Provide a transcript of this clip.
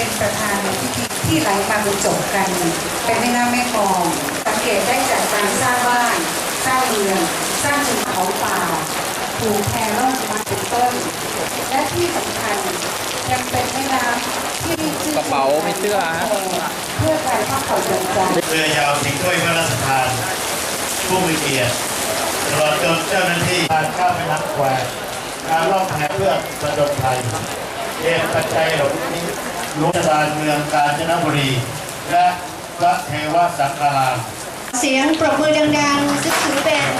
เป็นประธานในพิธีที่ไหลมาบรรจบกันเป็นแม่น้ำแม่กลองสังเกตได้จากการสร้างบ้านสร้างเรือนสร้างชุมเขาป่าปลูกแพร่องมาเป็นต้นและที่สำคัญยังเป็นแม่น้ำที่กระเป๋าไม่เชื่อเพื่อการพักผ่อนหย่อนใจเรือยาวถึงถ้วยพระราชทานผู้มีเกียรติตลอดจนเจ้าหน้าที่การข้ามแม่น้ำแควการล่องแพเพื่อประจนภัยเหตุปัจจัยเหล่านี้รู้ชะตาเมืองกาญจนบุรีและพระเทวสังฆราชเสียงปรบมือดังๆซึ่งถือเป็น